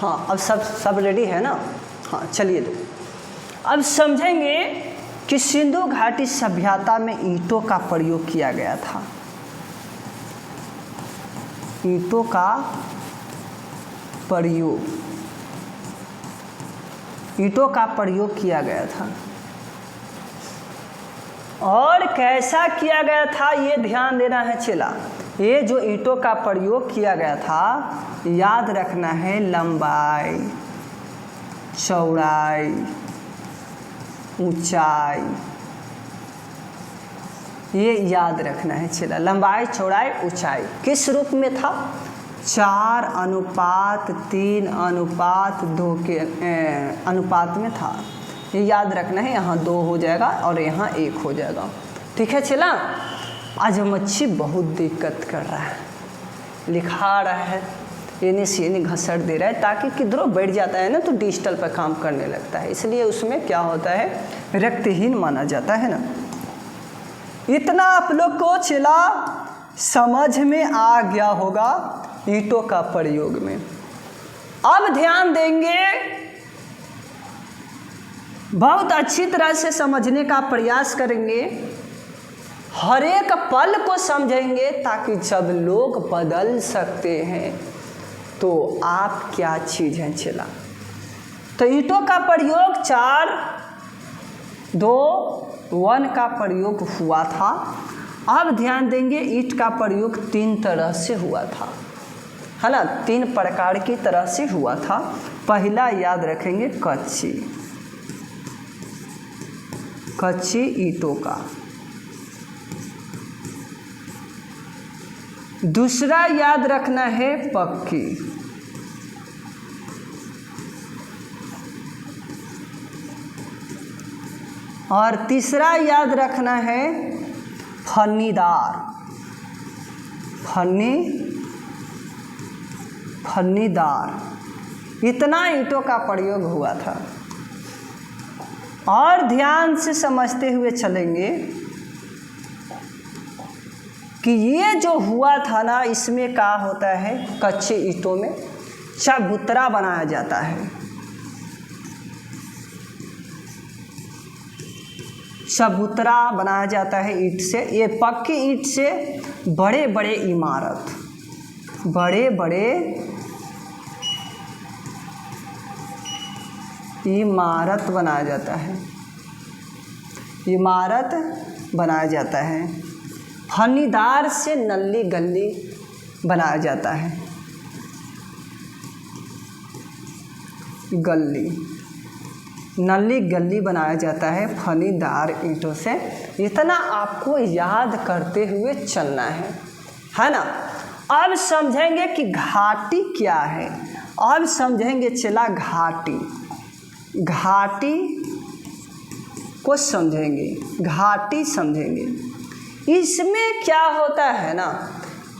हाँ अब सब रेडी है ना। हाँ चलिए दो। अब समझेंगे कि सिंधु घाटी सभ्यता में ईंटों का प्रयोग किया गया था। ईंटों का प्रयोग किया गया था और कैसा किया गया था ये ध्यान देना है चेला। ये जो ईंटों का प्रयोग किया गया था याद रखना है, लंबाई, चौड़ाई, ऊंचाई, ये याद रखना है चेला। लंबाई, चौड़ाई, ऊंचाई किस रूप में था? 4:3:2 के अनुपात में था। ये याद रखना है। यहाँ 2 हो जाएगा और यहाँ 1 हो जाएगा। ठीक है चला। आज मच्छी बहुत दिक्कत कर रहा है, लिखा रहा है, एने से एने घसट दे रहा है, ताकि किधरों बैठ जाता है ना तो डिजिटल पर काम करने लगता है, इसलिए उसमें क्या होता है, रक्तहीन माना जाता है ना। इतना आप लोग को चला समझ में आ गया होगा ईंटों का प्रयोग में। अब ध्यान देंगे, बहुत अच्छी तरह से समझने का प्रयास करेंगे, हर एक पल को समझेंगे, ताकि जब लोग बदल सकते हैं तो आप क्या चीज़ हैं चला। तो ईंटों का प्रयोग 4:2:1 का प्रयोग हुआ था। अब ध्यान देंगे ईंट का प्रयोग 3 तरह से हुआ था, है ना। 3 प्रकार की तरह से हुआ था। पहला याद रखेंगे कच्ची ईंटों का। दूसरा याद रखना है पक्की। और तीसरा याद रखना है फन्नीदार। इतना ईंटों का प्रयोग हुआ था। और ध्यान से समझते हुए चलेंगे कि ये जो हुआ था ना, इसमें क्या होता है, कच्चे ईंटों में चबूतरा बनाया जाता है। चबूतरा बनाया जाता है ईंट से। ये पक्की ईंट से बड़े बड़े इमारत बनाया जाता है। फन्नीदार से नली गली बनाया जाता है। नली गली बनाया जाता है फनीदार ईंटों से। इतना आपको याद करते हुए चलना है ना। अब समझेंगे कि घाटी क्या है। अब समझेंगे चला घाटी को समझेंगे। इसमें क्या होता है ना,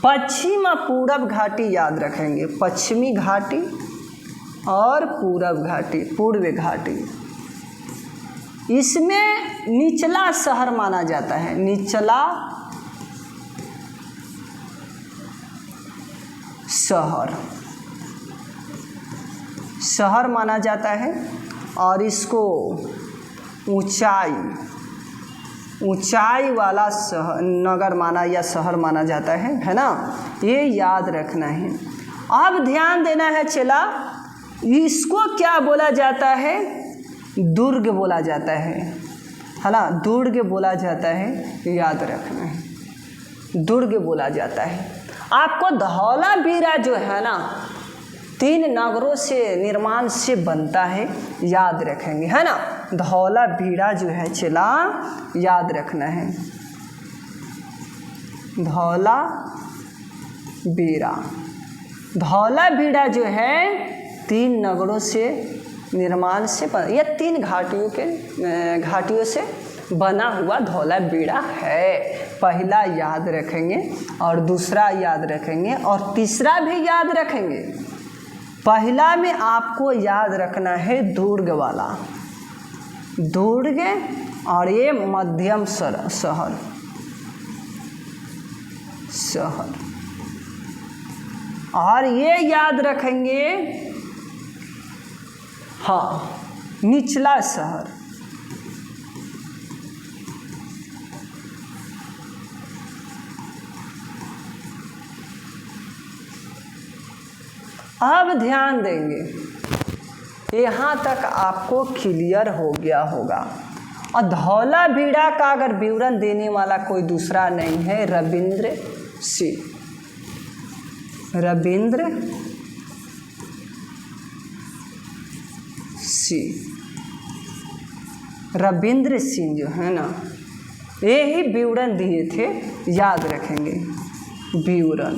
पश्चिम पूरब घाटी याद रखेंगे। पश्चिमी घाटी और पूर्व घाटी। इसमें निचला शहर माना जाता है। निचला शहर माना जाता है। और इसको ऊंचाई वाला नगर माना या शहर माना जाता है ना। ये याद रखना है। अब ध्यान देना है चला, इसको क्या बोला जाता है, दुर्ग बोला जाता है ना। दुर्ग बोला जाता है, याद रखना है, दुर्ग बोला जाता है। आपको धौलावीरा जो है ना, 3 नगरों से निर्माण से बनता है, याद रखेंगे, है ना। धौलावीरा जो है चला, याद रखना है, धौलावीरा जो है 3 नगरों से निर्माण से ये 3 घाटियों से बना हुआ धौलावीरा है। पहला याद रखेंगे और दूसरा याद रखेंगे और तीसरा भी याद रखेंगे। पहला में आपको याद रखना है दुर्ग वाला, दुर्ग, और ये मध्यम शहर। और ये याद रखेंगे हाँ, निचला शहर। अब ध्यान देंगे, यहाँ तक आपको क्लियर हो गया होगा। और धौलावीरा का अगर विवरण देने वाला कोई दूसरा नहीं है, रविंद्र सिंह। रविंद्र सिंह, रविंद्र सिंह जो है ना, ये ही विवरण दिए थे, याद रखेंगे विवरण।